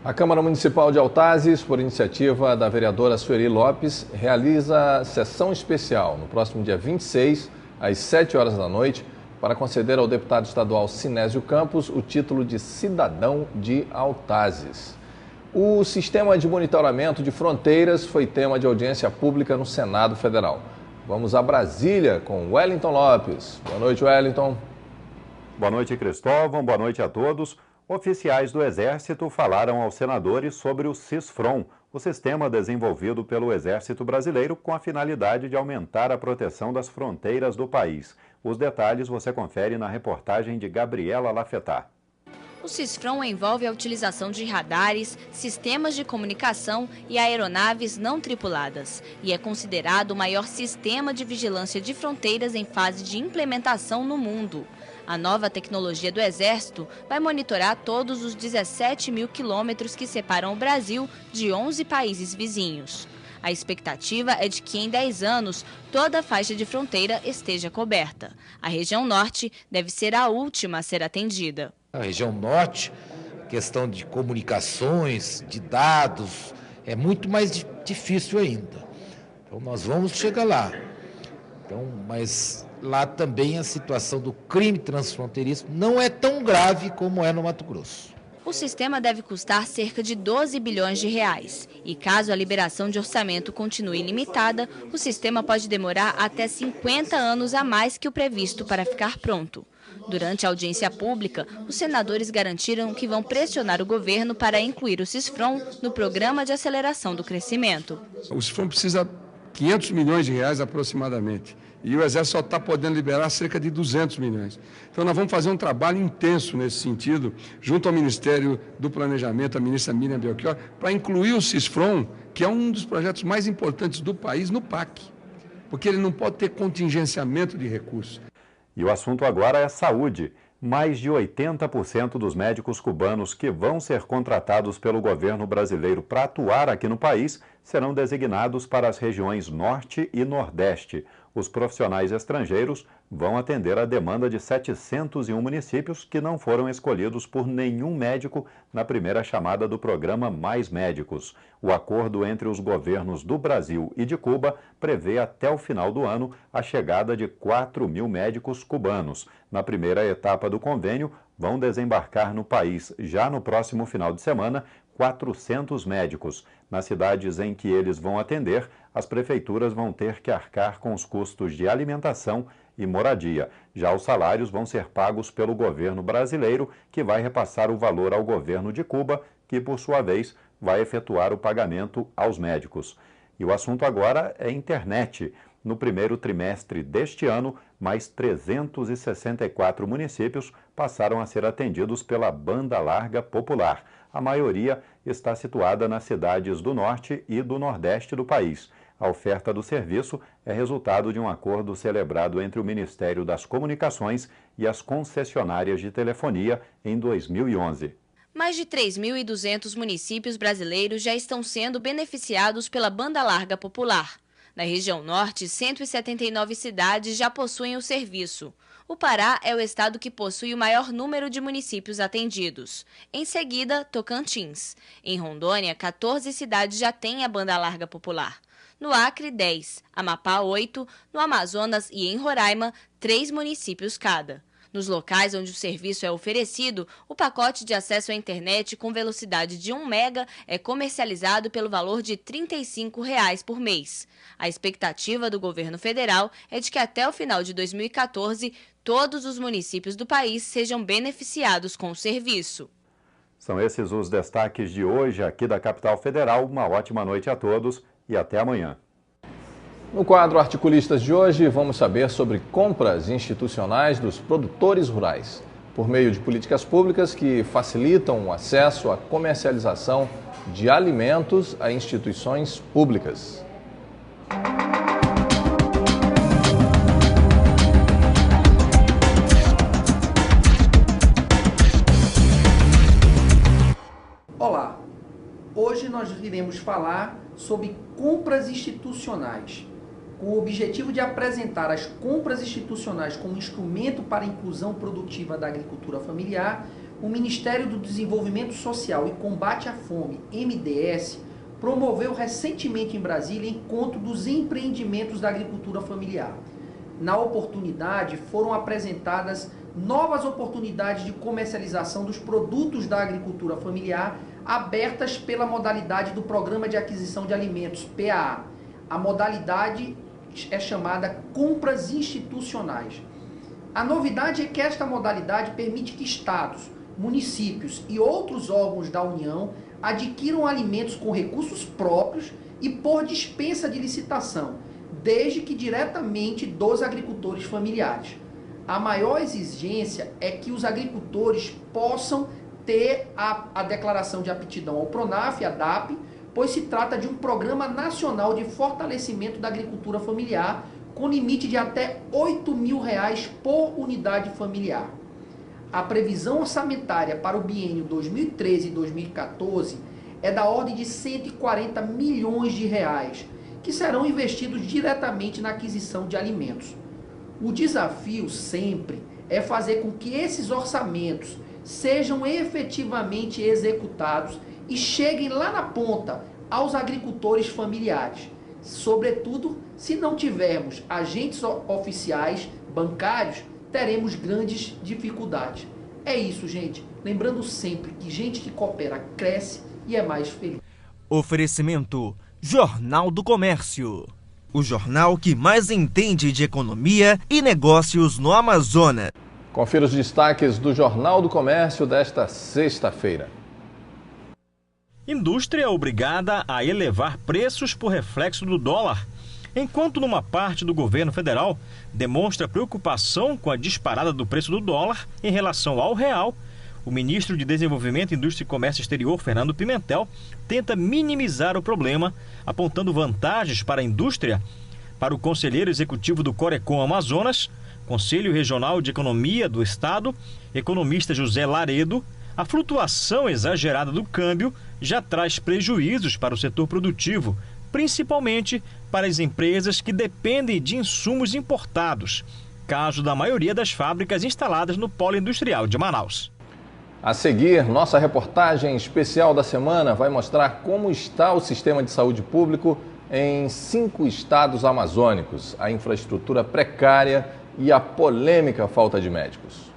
A Câmara Municipal de Altazes, por iniciativa da vereadora Sueli Lopes, realiza sessão especial no próximo dia 26, às 7 horas da noite, para conceder ao deputado estadual Sinésio Campos o título de cidadão de Altazes. O sistema de monitoramento de fronteiras foi tema de audiência pública no Senado Federal. Vamos a Brasília com Wellington Lopes. Boa noite, Wellington. Boa noite, Cristóvão. Boa noite a todos. Oficiais do Exército falaram aos senadores sobre o SISFRON, o sistema desenvolvido pelo Exército Brasileiro com a finalidade de aumentar a proteção das fronteiras do país. Os detalhes você confere na reportagem de Gabriela Lafetá. O SISFRON envolve a utilização de radares, sistemas de comunicação e aeronaves não tripuladas e é considerado o maior sistema de vigilância de fronteiras em fase de implementação no mundo. A nova tecnologia do Exército vai monitorar todos os 17 mil quilômetros que separam o Brasil de 11 países vizinhos. A expectativa é de que em 10 anos toda a faixa de fronteira esteja coberta. A região norte deve ser a última a ser atendida. A região norte, questão de comunicações, de dados, é muito mais difícil ainda. Então nós vamos chegar lá. Mas lá também a situação do crime transfronteiriço não é tão grave como é no Mato Grosso. O sistema deve custar cerca de 12 bilhões de reais. E caso a liberação de orçamento continue limitada, o sistema pode demorar até 50 anos a mais que o previsto para ficar pronto. Durante a audiência pública, os senadores garantiram que vão pressionar o governo para incluir o SISFRON no Programa de Aceleração do Crescimento. O SISFRON precisa de 500 milhões de reais aproximadamente. E o Exército só está podendo liberar cerca de 200 milhões. Então nós vamos fazer um trabalho intenso nesse sentido, junto ao Ministério do Planejamento, a ministra Miriam Belchior, para incluir o SISFRON, que é um dos projetos mais importantes do país, no PAC. Porque ele não pode ter contingenciamento de recursos. E o assunto agora é saúde. Mais de 80% dos médicos cubanos que vão ser contratados pelo governo brasileiro para atuar aqui no país serão designados para as regiões Norte e Nordeste. Os profissionais estrangeiros vão atender a demanda de 701 municípios que não foram escolhidos por nenhum médico na primeira chamada do programa Mais Médicos. O acordo entre os governos do Brasil e de Cuba prevê até o final do ano a chegada de 4 mil médicos cubanos. Na primeira etapa do convênio, vão desembarcar no país já no próximo final de semana 400 médicos. Nas cidades em que eles vão atender, as prefeituras vão ter que arcar com os custos de alimentação e moradia. Já os salários vão ser pagos pelo governo brasileiro, que vai repassar o valor ao governo de Cuba, que, por sua vez, vai efetuar o pagamento aos médicos. E o assunto agora é internet. No primeiro trimestre deste ano, mais 364 municípios passaram a ser atendidos pela banda larga popular. A maioria está situada nas cidades do norte e do nordeste do país. A oferta do serviço é resultado de um acordo celebrado entre o Ministério das Comunicações e as concessionárias de telefonia em 2011. Mais de 3.200 municípios brasileiros já estão sendo beneficiados pela banda larga popular. Na região norte, 179 cidades já possuem o serviço. O Pará é o estado que possui o maior número de municípios atendidos. Em seguida, Tocantins. Em Rondônia, 14 cidades já têm a banda larga popular. No Acre, 10, Amapá, 8, no Amazonas e em Roraima, 3 municípios cada. Nos locais onde o serviço é oferecido, o pacote de acesso à internet com velocidade de 1 mega é comercializado pelo valor de R$ 35 por mês. A expectativa do governo federal é de que até o final de 2014, todos os municípios do país sejam beneficiados com o serviço. São esses os destaques de hoje aqui da Capital Federal. Uma ótima noite a todos e até amanhã. No quadro Articulistas de hoje, vamos saber sobre compras institucionais dos produtores rurais, por meio de políticas públicas que facilitam o acesso à comercialização de alimentos a instituições públicas. Olá, hoje nós iremos falar sobre compras institucionais, com o objetivo de apresentar as compras institucionais como instrumento para a inclusão produtiva da agricultura familiar. o Ministério do Desenvolvimento Social e Combate à Fome, MDS, promoveu recentemente em Brasília encontro dos empreendimentos da agricultura familiar. Na oportunidade, foram apresentadas novas oportunidades de comercialização dos produtos da agricultura familiar abertas pela modalidade do Programa de Aquisição de Alimentos, PAA. A modalidade é chamada compras institucionais. A novidade é que esta modalidade permite que estados, municípios e outros órgãos da União adquiram alimentos com recursos próprios e por dispensa de licitação, desde que diretamente dos agricultores familiares. A maior exigência é que os agricultores possam ter a declaração de aptidão ao PRONAF e à DAP, pois se trata de um programa nacional de fortalecimento da agricultura familiar, com limite de até R$ 8.000 por unidade familiar. A previsão orçamentária para o biênio 2013 e 2014 é da ordem de R$ 140 milhões, que serão investidos diretamente na aquisição de alimentos. O desafio sempre é fazer com que esses orçamentos sejam efetivamente executados e cheguem lá na ponta aos agricultores familiares, sobretudo se não tivermos agentes oficiais bancários, teremos grandes dificuldades. É isso, gente. Lembrando sempre que gente que coopera cresce e é mais feliz. Oferecimento Jornal do Comércio. O jornal que mais entende de economia e negócios no Amazonas. Confira os destaques do Jornal do Comércio desta sexta-feira. Indústria é obrigada a elevar preços por reflexo do dólar, enquanto numa parte do governo federal demonstra preocupação com a disparada do preço do dólar em relação ao real. O ministro de Desenvolvimento, Indústria e Comércio Exterior, Fernando Pimentel, tenta minimizar o problema, apontando vantagens para a indústria. Para o conselheiro executivo do Corecon Amazonas, Conselho Regional de Economia do Estado, economista José Laredo, a flutuação exagerada do câmbio já traz prejuízos para o setor produtivo, principalmente para as empresas que dependem de insumos importados, caso da maioria das fábricas instaladas no polo industrial de Manaus. A seguir, nossa reportagem especial da semana vai mostrar como está o sistema de saúde público em 5 estados amazônicos, a infraestrutura precária e a polêmica falta de médicos.